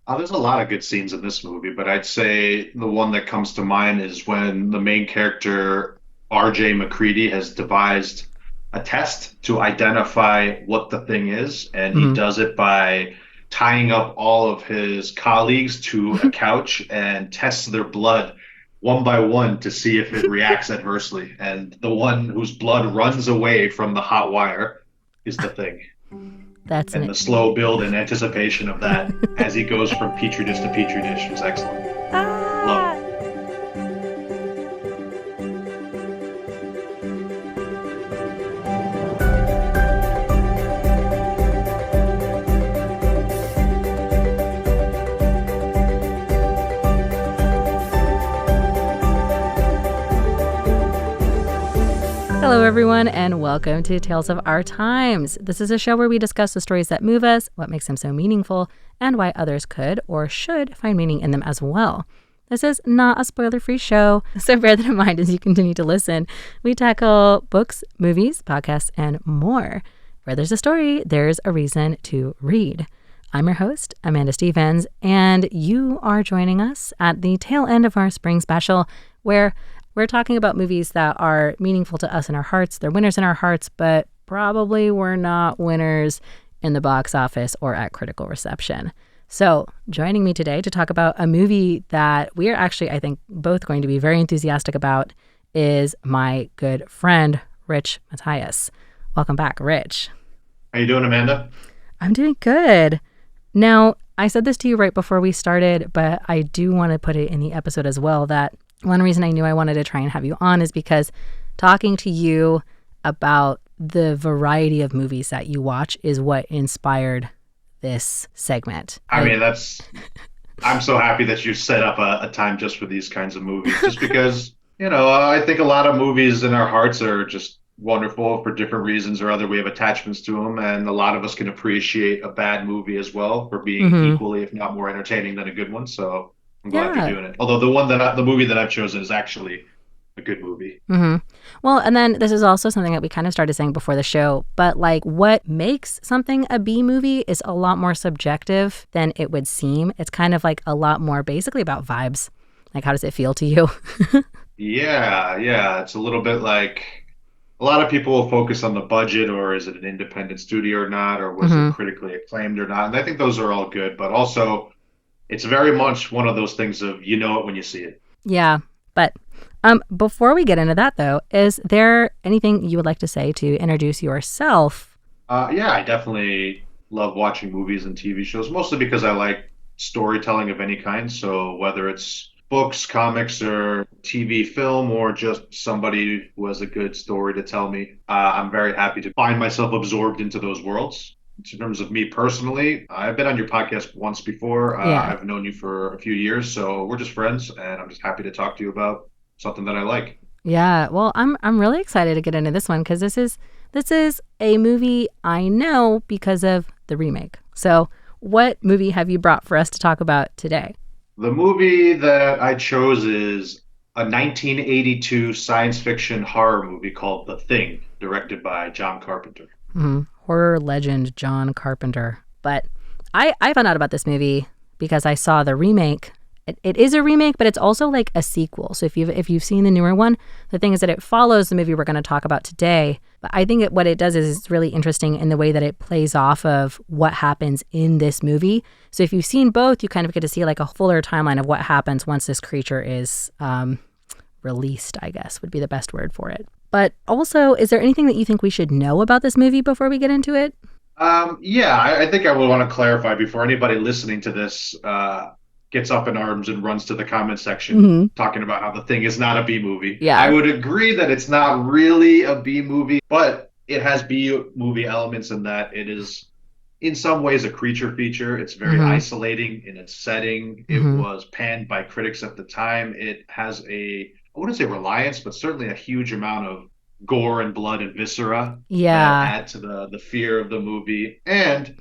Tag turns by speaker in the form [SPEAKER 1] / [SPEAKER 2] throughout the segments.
[SPEAKER 1] There's a lot of good scenes in this movie, but I'd say the one that comes to mind is when the main character, RJ McCready, has devised a test to identify what the thing is, and he
[SPEAKER 2] Hmm.
[SPEAKER 1] does it by tying up all of his colleagues to a couch and tests their blood one by one to see if it reacts adversely. And the one whose blood runs away from the hot wire is the thing.
[SPEAKER 2] That's
[SPEAKER 1] And
[SPEAKER 2] an
[SPEAKER 1] the slow build and anticipation of that as he goes from petri dish to petri dish was excellent. Love it.
[SPEAKER 2] ah! Hello, everyone, and welcome to Tales of Our Times. This is a show where we discuss the stories that move us, what makes them so meaningful, and why others could or should find meaning in them as well. This is not a spoiler-free show, so bear that in mind as you continue to listen. We tackle books, movies, podcasts, and more. Where there's a story, there's a reason to read. I'm your host, Amanda Stevens, and you are joining us at the tail end of our spring special, where we're talking about movies that are meaningful to us in our hearts. They're winners in our hearts, but probably were not winners in the box office or at critical reception. So joining me today to talk about a movie that we are actually, I think, both going to be very enthusiastic about is my good friend, Rich Mathias. Welcome back, Rich.
[SPEAKER 1] How you doing, Amanda?
[SPEAKER 2] I'm doing good. Now, I said this to you right before we started, but I do want to put it in the episode as well that one reason I knew I wanted to try and have you on is because talking to you about the variety of movies that you watch is what inspired this segment.
[SPEAKER 1] I mean, I'm so happy that you set up a time just for these kinds of movies, just because, I think a lot of movies in our hearts are just wonderful for different reasons or other. We have attachments to them, and a lot of us can appreciate a bad movie as well for being
[SPEAKER 2] Mm-hmm.
[SPEAKER 1] equally, if not more entertaining than a good one. So I'm glad you're
[SPEAKER 2] Yeah.
[SPEAKER 1] doing it. Although the movie that I've chosen is actually a good movie.
[SPEAKER 2] Mm-hmm. Well, and then this is also something that we kind of started saying before the show, but like what makes something a B movie is a lot more subjective than it would seem. It's kind of like a lot more basically about vibes. Like, how does it feel to you?
[SPEAKER 1] Yeah, yeah. It's a little bit like a lot of people will focus on the budget or is it an independent studio or not, or was it
[SPEAKER 2] Mm-hmm.
[SPEAKER 1] critically acclaimed or not. And I think those are all good, but also it's very much one of those things of you know it when you see it.
[SPEAKER 2] Yeah. But before we get into that, though, is there anything you would like to say to introduce yourself?
[SPEAKER 1] Yeah, I definitely love watching movies and TV shows, mostly because I like storytelling of any kind. So whether it's books, comics, or TV, film, or just somebody who has a good story to tell me, I'm very happy to find myself absorbed into those worlds. In terms of me personally, I've been on your podcast once before.
[SPEAKER 2] Yeah.
[SPEAKER 1] I've known you for a few years, so we're just friends, and I'm just happy to talk to you about something that I like.
[SPEAKER 2] Yeah. Well, I'm really excited to get into this one because this is a movie I know because of the remake. So, what movie have you brought for us to talk about today?
[SPEAKER 1] The movie that I chose is a 1982 science fiction horror movie called The Thing, directed by John Carpenter.
[SPEAKER 2] Horror legend John Carpenter. But I found out about this movie because I saw the remake. It is a remake, but it's also like a sequel. So if you've seen the newer one, the thing is that it follows the movie we're going to talk about today. But I think what it does is it's really interesting in the way that it plays off of what happens in this movie. So if you've seen both, you kind of get to see like a fuller timeline of what happens once this creature is released, I guess would be the best word for it. But also, is there anything that you think we should know about this movie before we get into it?
[SPEAKER 1] Yeah, I think I would want to clarify before anybody listening to this gets up in arms and runs to the comment section
[SPEAKER 2] Hmm.
[SPEAKER 1] talking about how The Thing is not a B movie. I
[SPEAKER 2] Yeah.
[SPEAKER 1] would agree that it's not really a B movie, but it has B movie elements in that it is in some ways a creature feature. It's very
[SPEAKER 2] Hmm.
[SPEAKER 1] isolating in its setting. It
[SPEAKER 2] Hmm.
[SPEAKER 1] was panned by critics at the time. It has I wouldn't say reliance, but certainly a huge amount of gore and blood and viscera that
[SPEAKER 2] Yeah.
[SPEAKER 1] add to the fear of the movie. And,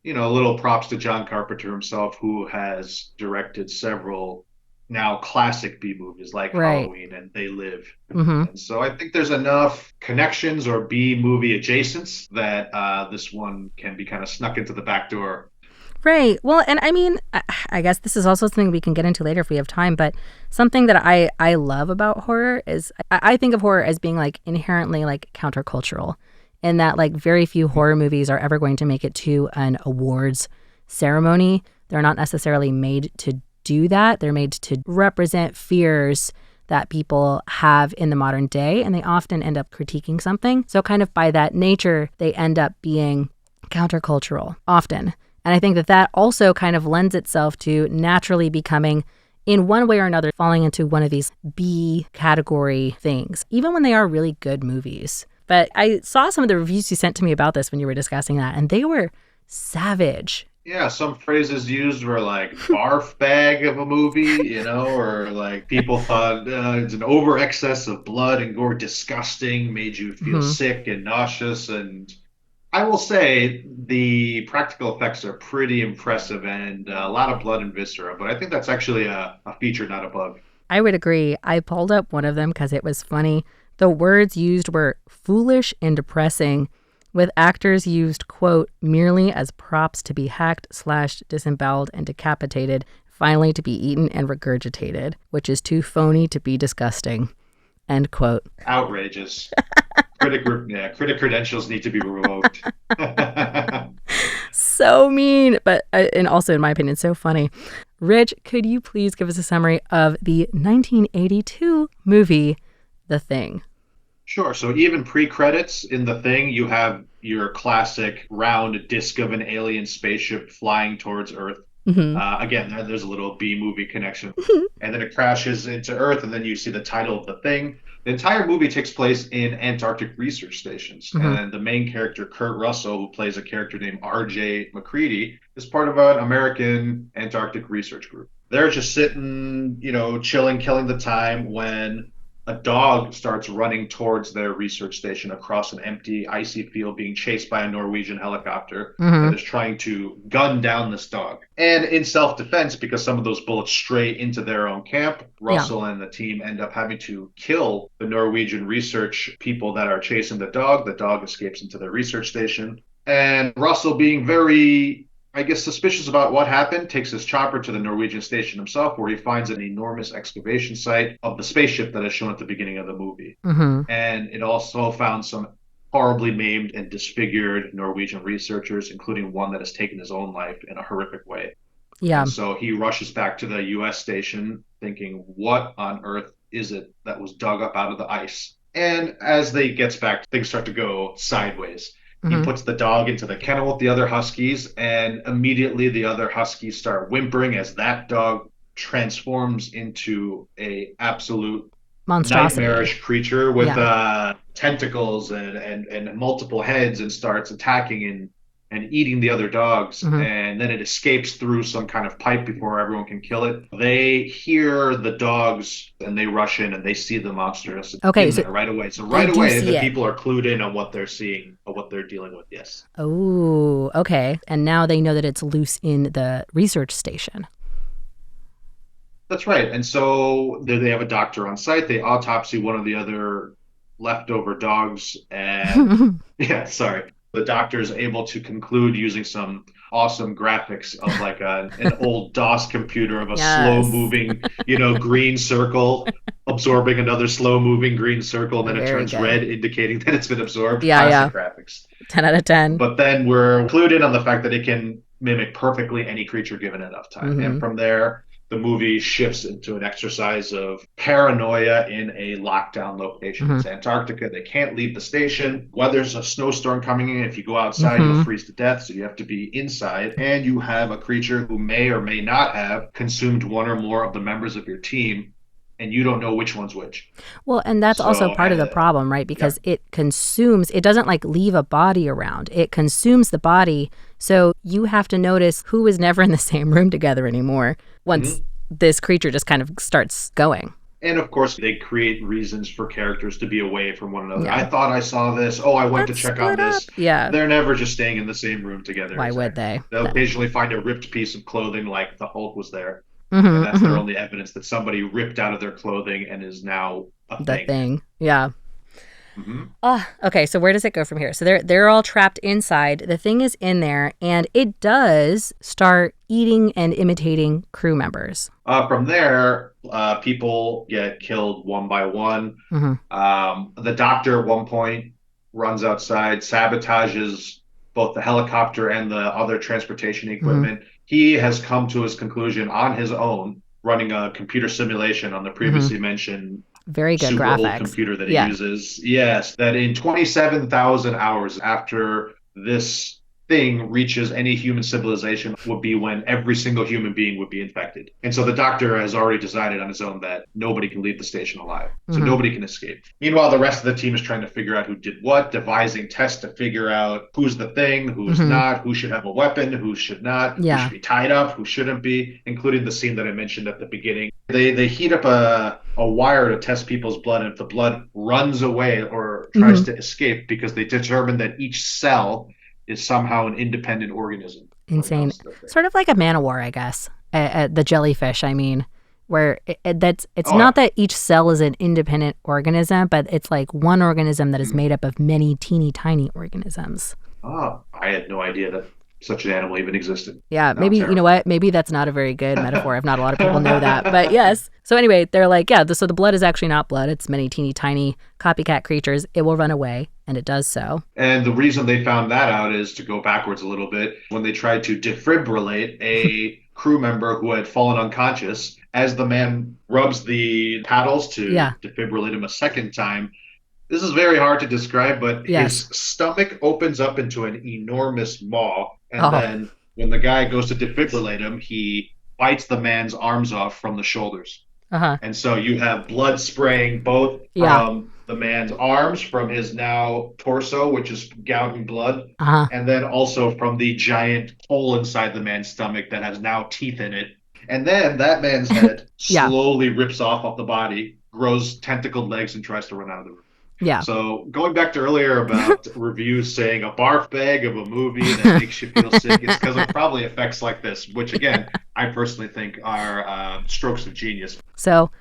[SPEAKER 1] little props to John Carpenter himself, who has directed several now classic B movies like
[SPEAKER 2] Right.
[SPEAKER 1] Halloween and They Live.
[SPEAKER 2] Hmm.
[SPEAKER 1] And so I think there's enough connections or B movie adjacents that this one can be kind of snuck into the back door.
[SPEAKER 2] Right. Well, and I mean, I guess this is also something we can get into later if we have time, but something that I love about horror is I think of horror as being like inherently like countercultural, in that like very few horror movies are ever going to make it to an awards ceremony. They're not necessarily made to do that. They're made to represent fears that people have in the modern day, and they often end up critiquing something. So kind of by that nature, they end up being countercultural often. And I think that that also kind of lends itself to naturally becoming, in one way or another, falling into one of these B category things, even when they are really good movies. But I saw some of the reviews you sent to me about this when you were discussing that, and they were savage.
[SPEAKER 1] Yeah, some phrases used were like barf bag of a movie, or like people thought it's an over excess of blood and gore, disgusting, made you feel
[SPEAKER 2] Hmm.
[SPEAKER 1] sick and nauseous. And I will say the practical effects are pretty impressive and a lot of blood and viscera, but I think that's actually a feature, not a bug.
[SPEAKER 2] I would agree. I pulled up one of them because it was funny. The words used were foolish and depressing, with actors used, quote, merely as props to be hacked, slashed, disemboweled, and decapitated, finally to be eaten and regurgitated, which is too phony to be disgusting, end quote.
[SPEAKER 1] Outrageous. Critic credentials need to be revoked.
[SPEAKER 2] So mean, but and also, in my opinion, so funny. Rich, could you please give us a summary of the 1982 movie, The Thing?
[SPEAKER 1] Sure. So even pre-credits in The Thing, you have your classic round disc of an alien spaceship flying towards Earth.
[SPEAKER 2] Hmm.
[SPEAKER 1] Again, there's a little B movie connection. And then it crashes into Earth, and then you see the title of The Thing. The entire movie takes place in Antarctic research stations.
[SPEAKER 2] Hmm.
[SPEAKER 1] And the main character, Kurt Russell, who plays a character named R.J. McCready, is part of an American Antarctic research group. They're just sitting, chilling, killing the time when a dog starts running towards their research station across an empty, icy field, being chased by a Norwegian helicopter
[SPEAKER 2] Hmm.
[SPEAKER 1] that is trying to gun down this dog. And in self defense, because some of those bullets stray into their own camp,
[SPEAKER 2] Yeah.
[SPEAKER 1] Russell and the team end up having to kill the Norwegian research people that are chasing the dog. The dog escapes into their research station. And Russell, being very, I guess, suspicious about what happened, takes his chopper to the Norwegian station himself, where he finds an enormous excavation site of the spaceship that is shown at the beginning of the movie.
[SPEAKER 2] Hmm.
[SPEAKER 1] And it also found some horribly maimed and disfigured Norwegian researchers, including one that has taken his own life in a horrific way.
[SPEAKER 2] Yeah.
[SPEAKER 1] And so he rushes back to the US station thinking, what on earth is it that was dug up out of the ice? And as they gets back, things start to go sideways. He
[SPEAKER 2] Hmm.
[SPEAKER 1] puts the dog into the kennel with the other huskies, and immediately the other huskies start whimpering as that dog transforms into a absolute
[SPEAKER 2] Monstrosity.
[SPEAKER 1] nightmarish creature with
[SPEAKER 2] Yeah.
[SPEAKER 1] tentacles and multiple heads, and starts attacking and eating the other dogs.
[SPEAKER 2] Hmm.
[SPEAKER 1] And then it escapes through some kind of pipe before everyone can kill it. They hear the dogs and they rush in and they see the monsters
[SPEAKER 2] Okay,
[SPEAKER 1] in
[SPEAKER 2] so
[SPEAKER 1] there right away. So
[SPEAKER 2] they
[SPEAKER 1] right
[SPEAKER 2] do
[SPEAKER 1] away,
[SPEAKER 2] see
[SPEAKER 1] the
[SPEAKER 2] it.
[SPEAKER 1] people are clued in on what they're seeing or what they're dealing with. Yes.
[SPEAKER 2] Oh, okay. And now they know that it's loose in the research station.
[SPEAKER 1] That's right. And so they have a doctor on site. They autopsy one of the other leftover dogs. And yeah, sorry. The doctor is able to conclude using some awesome graphics of like an old DOS computer of a slow
[SPEAKER 2] Yes.
[SPEAKER 1] moving, green circle absorbing another slow moving green circle. And then it
[SPEAKER 2] Very
[SPEAKER 1] turns
[SPEAKER 2] good.
[SPEAKER 1] red, indicating that it's been absorbed.
[SPEAKER 2] Yeah,
[SPEAKER 1] Classic
[SPEAKER 2] yeah.
[SPEAKER 1] graphics.
[SPEAKER 2] 10 out of 10.
[SPEAKER 1] But then we're clued in on the fact that it can mimic perfectly any creature given enough time. And
[SPEAKER 2] Hmm.
[SPEAKER 1] from there, the movie shifts into an exercise of paranoia in a lockdown location.
[SPEAKER 2] Hmm.
[SPEAKER 1] It's Antarctica. They can't leave the station. Weather's a snowstorm coming in. If you go outside, you'll
[SPEAKER 2] Hmm.
[SPEAKER 1] freeze to death. So you have to be inside. And you have a creature who may or may not have consumed one or more of the members of your team. And you don't know which one's which.
[SPEAKER 2] Well, and that's also
[SPEAKER 1] So,
[SPEAKER 2] part of the problem, right?
[SPEAKER 1] yeah.
[SPEAKER 2] Because it consumes, it doesn't like leave a body around, it consumes the body. So you have to notice who is never in the same room together anymore once
[SPEAKER 1] Mhm.
[SPEAKER 2] this creature just kind of starts going.
[SPEAKER 1] And of course, they create reasons for characters to be away from one another. I
[SPEAKER 2] Yeah.
[SPEAKER 1] thought I saw this. Oh, I went to
[SPEAKER 2] Let's
[SPEAKER 1] check on
[SPEAKER 2] split up.
[SPEAKER 1] this.
[SPEAKER 2] Yeah.
[SPEAKER 1] They're never just staying in the same room together.
[SPEAKER 2] Why would
[SPEAKER 1] Exactly.
[SPEAKER 2] they?
[SPEAKER 1] They'll
[SPEAKER 2] No.
[SPEAKER 1] occasionally find a ripped piece of clothing, like the Hulk was there, and
[SPEAKER 2] Hmm.
[SPEAKER 1] that's their
[SPEAKER 2] Hmm.
[SPEAKER 1] only evidence that somebody ripped out of their clothing and is now a
[SPEAKER 2] The
[SPEAKER 1] thing.
[SPEAKER 2] thing. Yeah.
[SPEAKER 1] Hmm.
[SPEAKER 2] Okay, so where does it go from here? So they're all trapped inside. The thing is in there, and it does start eating and imitating crew members.
[SPEAKER 1] From there, people get killed one by one.
[SPEAKER 2] Hmm.
[SPEAKER 1] The doctor at one point runs outside, sabotages both the helicopter and the other transportation
[SPEAKER 2] Hmm.
[SPEAKER 1] equipment. He has come to his conclusion on his own, running a computer simulation on the
[SPEAKER 2] Hmm.
[SPEAKER 1] previously mentioned
[SPEAKER 2] Very good
[SPEAKER 1] super old
[SPEAKER 2] graphics.
[SPEAKER 1] computer that he
[SPEAKER 2] Yeah.
[SPEAKER 1] uses. Yes, that in 27,000 hours after this thing reaches any human civilization would be when every single human being would be infected. And so the doctor has already decided on his own that nobody can leave the station alive. So
[SPEAKER 2] Hmm.
[SPEAKER 1] nobody can escape. Meanwhile, the rest of the team is trying to figure out who did what, devising tests to figure out who's the thing, who's
[SPEAKER 2] Hmm.
[SPEAKER 1] not, who should have a weapon, who should not, who should
[SPEAKER 2] Yeah.
[SPEAKER 1] be tied up, who shouldn't be, including the scene that I mentioned at the beginning. They heat up a wire to test people's blood, and if the blood runs away or tries
[SPEAKER 2] Hmm.
[SPEAKER 1] to escape, because they determine that each cell is somehow an independent organism when it
[SPEAKER 2] Insane.
[SPEAKER 1] comes to the thing.
[SPEAKER 2] Sort of like a man of war, I guess. The jellyfish, I mean, where it's
[SPEAKER 1] Oh,
[SPEAKER 2] not
[SPEAKER 1] yeah.
[SPEAKER 2] that each cell is an independent organism, but it's like one organism that is
[SPEAKER 1] Hmm.
[SPEAKER 2] made up of many teeny tiny organisms.
[SPEAKER 1] Oh, I had no idea that such an animal even existed.
[SPEAKER 2] Yeah,
[SPEAKER 1] Now I'm
[SPEAKER 2] maybe, you know what?
[SPEAKER 1] terrified.
[SPEAKER 2] Maybe that's not a very good metaphor if not a lot of people know that. But yes. So anyway, they're like, yeah, so the blood is actually not blood. It's many teeny tiny copycat creatures. It will run away, and it does so.
[SPEAKER 1] And the reason they found that out is to go backwards a little bit. When they tried to defibrillate a crew member who had fallen unconscious, as the man rubs the paddles to
[SPEAKER 2] Yeah.
[SPEAKER 1] defibrillate him a second time, this is very hard to describe, but
[SPEAKER 2] Yes.
[SPEAKER 1] his stomach opens up into an enormous maw. And
[SPEAKER 2] Oh,
[SPEAKER 1] then when the guy goes to defibrillate him, he bites the man's arms off from the shoulders.
[SPEAKER 2] uh-huh.
[SPEAKER 1] And so you have blood spraying both
[SPEAKER 2] Yeah.
[SPEAKER 1] from the man's arms, from his now torso, which is gouting blood,
[SPEAKER 2] Uh-huh.
[SPEAKER 1] and then also from the giant hole inside the man's stomach that has now teeth in it. And then that man's head
[SPEAKER 2] Yeah.
[SPEAKER 1] slowly rips off the body, grows tentacled legs, and tries to run out of the room.
[SPEAKER 2] Yeah.
[SPEAKER 1] So going back to earlier about reviews saying a barf bag of a movie that makes you feel sick, it's because of probably effects like this, which again, I personally think are strokes of genius.
[SPEAKER 2] So,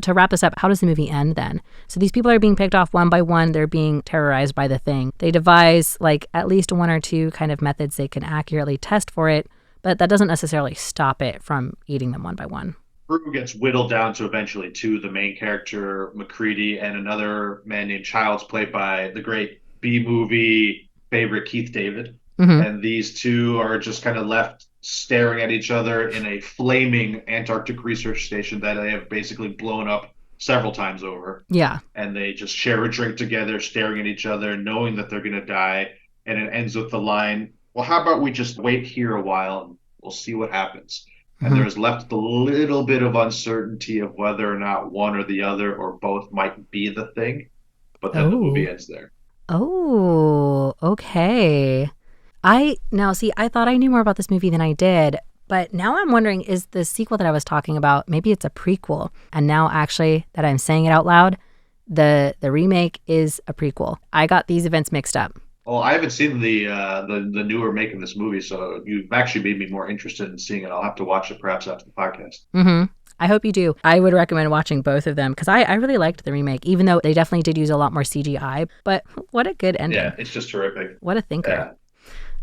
[SPEAKER 2] to wrap this up, how does the movie end then? So these people are being picked off one by one. They're being terrorized by the thing. They devise like at least one or two kind of methods they can accurately test for it, but that doesn't necessarily stop it from eating them one by one.
[SPEAKER 1] Crew gets whittled down to eventually two, the main character, McCready, and another man named Childs, played by the great B movie favorite Keith David.
[SPEAKER 2] Hmm.
[SPEAKER 1] And these two are just kind of left staring at each other in a flaming Antarctic research station that they have basically blown up several times over.
[SPEAKER 2] Yeah.
[SPEAKER 1] And they just share a drink together, staring at each other, knowing that they're going to die. And it ends with the line, well, how about we just wait here a while and we'll see what happens? And
[SPEAKER 2] Hmm.
[SPEAKER 1] there's left a little bit of uncertainty of whether or not one or the other or both might be the thing. But then the movie
[SPEAKER 2] Oh.
[SPEAKER 1] ends there.
[SPEAKER 2] Oh, okay. I thought I knew more about this movie than I did, but now I'm wondering, is the sequel that I was talking about, maybe it's a prequel. And now actually that I'm saying it out loud, the remake is a prequel. I got these events mixed up.
[SPEAKER 1] Well, I haven't seen the newer make of this movie, so you've actually made me more interested in seeing it. I'll have to watch it perhaps after the podcast.
[SPEAKER 2] Hmm. I hope you do. I would recommend watching both of them because I really liked the remake, even though they definitely did use a lot more CGI. But what a good ending.
[SPEAKER 1] Yeah, it's just terrific.
[SPEAKER 2] What a thinker.
[SPEAKER 1] Yeah.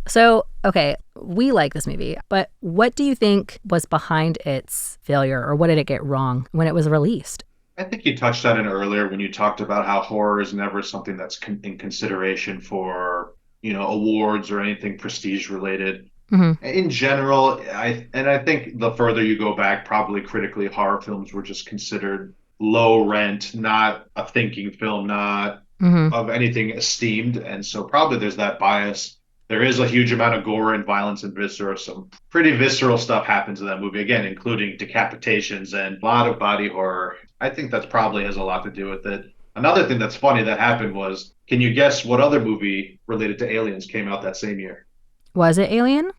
[SPEAKER 2] So, okay, we like this movie, but what do you think was behind its failure, or what did it get wrong when it was released?
[SPEAKER 1] I think you touched on it earlier when you talked about how horror is never something that's in consideration for, awards or anything prestige related.
[SPEAKER 2] Hmm.
[SPEAKER 1] In general, I think the further you go back, probably critically, horror films were just considered low rent, not a thinking film, not
[SPEAKER 2] Hmm.
[SPEAKER 1] of anything esteemed, and so probably there's that bias. There is a huge amount of gore and violence and viscera. Some pretty visceral stuff happens in that movie, again, including decapitations and a lot of body horror. I think that's probably has a lot to do with it. Another thing that's funny that happened was, can you guess what other movie related to aliens came out that same year?
[SPEAKER 2] Was it Alien?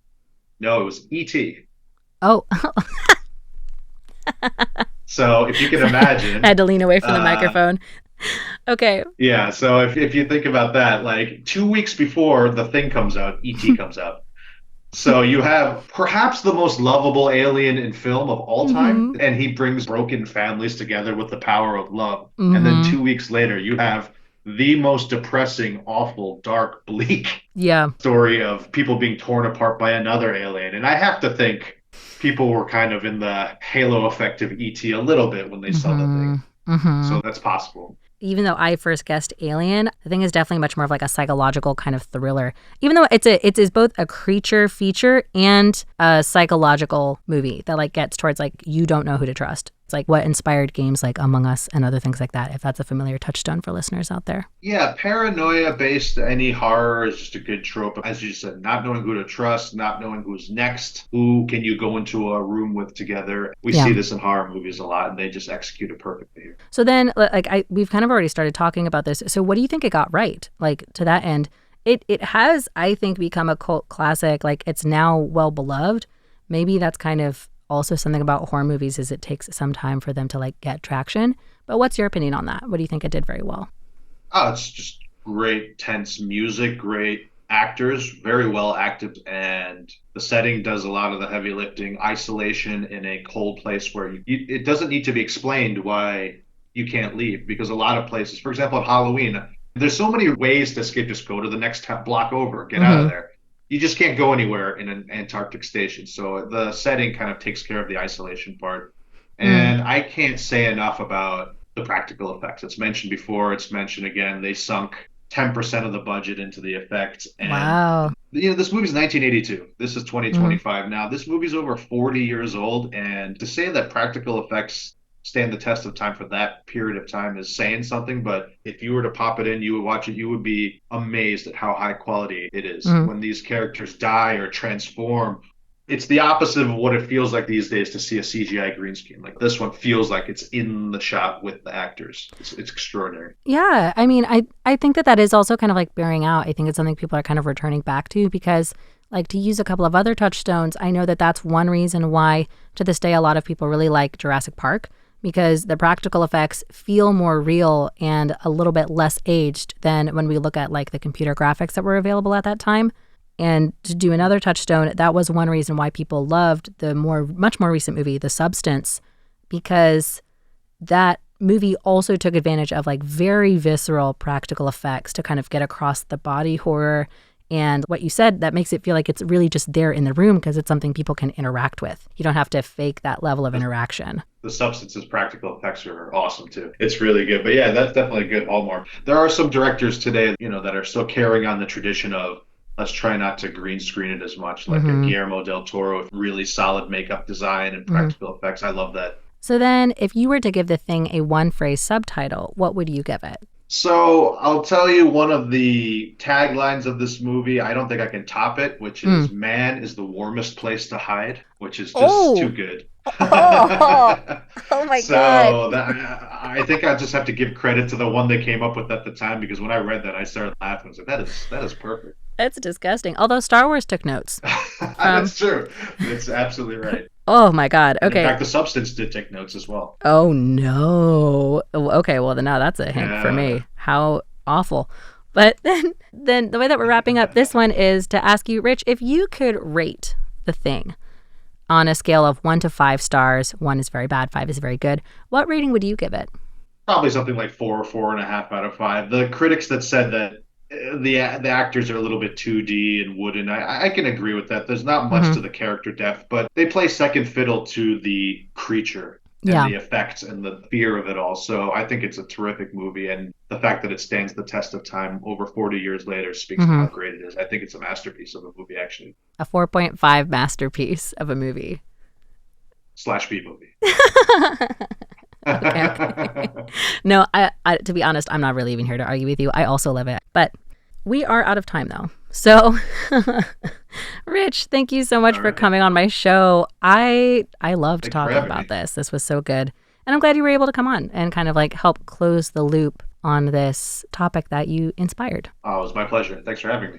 [SPEAKER 1] No, it was E.T.
[SPEAKER 2] Oh,
[SPEAKER 1] So if you can imagine,
[SPEAKER 2] I had to lean away from the
[SPEAKER 1] uh,
[SPEAKER 2] microphone. Okay.
[SPEAKER 1] yeah. So if you think about that, like 2 weeks before the thing comes out, E.T. comes out. So you have perhaps the most lovable alien in film of all time, and he brings broken families together with the power of love. And then
[SPEAKER 2] Hmm.
[SPEAKER 1] 2 weeks later, you have the most depressing, awful, dark, bleak
[SPEAKER 2] Yeah.
[SPEAKER 1] story of people being torn apart by another alien. And I have to think people were kind of in the halo effect of ET a little bit when they saw the thing.
[SPEAKER 2] Mm-hmm. Mm-hmm.
[SPEAKER 1] So that's possible.
[SPEAKER 2] Even though I first guessed Alien, the thing is definitely much more of like a psychological kind of thriller. Even though it is both a creature feature and a psychological movie that like gets towards like you don't know who to trust. It's like what inspired games like Among Us and other things like that, if that's a familiar touchstone for listeners out there.
[SPEAKER 1] Yeah, paranoia based any horror is just a good trope. As you said, not knowing who to trust, not knowing who's next, who can you go into a room with together. We
[SPEAKER 2] Yeah.
[SPEAKER 1] see this in horror movies a lot, and they just execute it perfectly here.
[SPEAKER 2] So then, like, we've kind of already started talking about this. So what do you think it got right? Like, to that end, it has, I think, become a cult classic. Like, it's now well beloved. Maybe that's kind of also something about horror movies is it takes some time for them to like get traction. But what's your opinion on that? What do you think it did very well?
[SPEAKER 1] Oh, it's just great, tense music, great actors, very well acted, and the setting does a lot of the heavy lifting. Isolation in a cold place where it doesn't need to be explained why you can't leave because a lot of places, for example, at Halloween, there's so many ways to escape. Just go to the next block over, get out of
[SPEAKER 2] Mm-hmm.
[SPEAKER 1] there. You just can't go anywhere in an Antarctic station. So the setting kind of takes care of the isolation part.
[SPEAKER 2] Mm.
[SPEAKER 1] And I can't say enough about the practical effects. It's mentioned before, it's mentioned again. They sunk 10% of the budget into the effects. And,
[SPEAKER 2] Wow.
[SPEAKER 1] this movie's 1982. This is
[SPEAKER 2] Mm-hmm.
[SPEAKER 1] 2025 now. This movie's over 40 years old. And to say that practical effects stand the test of time for that period of time is saying something. But if you were to pop it in, you would watch it, you would be amazed at how high quality it is.
[SPEAKER 2] Mm-hmm.
[SPEAKER 1] When these characters die or transform, it's the opposite of what it feels like these days to see a CGI green screen. Like this one feels like it's in the shot with the actors. It's extraordinary.
[SPEAKER 2] Yeah, I mean, I think that is also kind of like bearing out. I think it's something people are kind of returning back to because, like, to use a couple of other touchstones, I know that that's one reason why to this day a lot of people really like Jurassic Park because the practical effects feel more real and a little bit less aged than when we look at like the computer graphics that were available at that time. And to do another touchstone, that was one reason why people loved the much more recent movie, The Substance, because that movie also took advantage of like very visceral practical effects to kind of get across the body horror and what you said that makes it feel like it's really just there in the room because it's something people can interact with. You don't have to fake that level of interaction.
[SPEAKER 1] The Substance's practical effects are awesome too. It's really good. But yeah, that's definitely a good hallmark. There are some directors today, that are still carrying on the tradition of let's try not to green screen it as much, like a
[SPEAKER 2] Mm-hmm.
[SPEAKER 1] Guillermo del Toro with really solid makeup design and
[SPEAKER 2] Mm-hmm.
[SPEAKER 1] practical effects. I love that.
[SPEAKER 2] So then, if you were to give the thing a one phrase subtitle, what would you give it?
[SPEAKER 1] So I'll tell you one of the taglines of this movie. I don't think I can top it, which
[SPEAKER 2] Mm.
[SPEAKER 1] is "Man is the warmest place to hide," which is just too
[SPEAKER 2] Oh,
[SPEAKER 1] good.
[SPEAKER 2] oh, oh my God.
[SPEAKER 1] So I think I just have to give credit to the one they came up with at the time because when I read that, I started laughing. I was like, "That is perfect."
[SPEAKER 2] That's disgusting. Although Star Wars took notes from.
[SPEAKER 1] That's true. It's absolutely right.
[SPEAKER 2] Oh my God.
[SPEAKER 1] And in
[SPEAKER 2] Okay.
[SPEAKER 1] fact, the Substance did take notes as well.
[SPEAKER 2] Oh no. Oh, okay, well then now that's a hint for
[SPEAKER 1] Yeah.
[SPEAKER 2] me. How awful. But then the way that we're wrapping up this one is to ask you, Rich, if you could rate the thing on a scale of 1 to 5 stars, 1 is very bad, 5 is very good, what rating would you give it?
[SPEAKER 1] Probably something like 4 or 4.5 out of 5. The critics that said that the actors are a little bit 2D and wooden, I can agree with that. There's not much
[SPEAKER 2] Hmm.
[SPEAKER 1] to the character depth, but they play second fiddle to the creature and
[SPEAKER 2] Yeah.
[SPEAKER 1] the effects and the fear of it all. So I think it's a terrific movie, and the fact that it stands the test of time over 40 years later speaks to
[SPEAKER 2] Hmm.
[SPEAKER 1] how great it is. I think it's a masterpiece of a movie, actually,
[SPEAKER 2] A 4.5 masterpiece of a movie.
[SPEAKER 1] slash B movie.
[SPEAKER 2] Okay, okay. No, to be honest, I'm not really even here to argue with you. I also love it. But we are out of time, though. So, Rich, thank you so much
[SPEAKER 1] All
[SPEAKER 2] for
[SPEAKER 1] right.
[SPEAKER 2] coming on my show. I loved
[SPEAKER 1] Thanks for
[SPEAKER 2] talking
[SPEAKER 1] having
[SPEAKER 2] about
[SPEAKER 1] me.
[SPEAKER 2] this. This was so good. And I'm glad you were able to come on and kind of like help close the loop on this topic that you inspired.
[SPEAKER 1] Oh, it was my pleasure. Thanks for having me.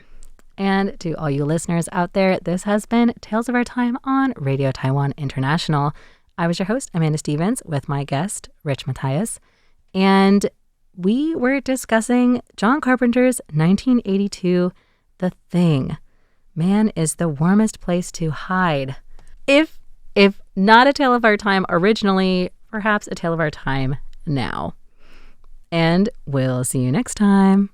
[SPEAKER 2] And to all you listeners out there, this has been Tales of Our Time on Radio Taiwan International. I was your host, Amanda Stevens, with my guest, Rich Mathias. And we were discussing John Carpenter's 1982 The Thing. Man is the warmest place to hide. If not a tale of our time originally, perhaps a tale of our time now. And we'll see you next time.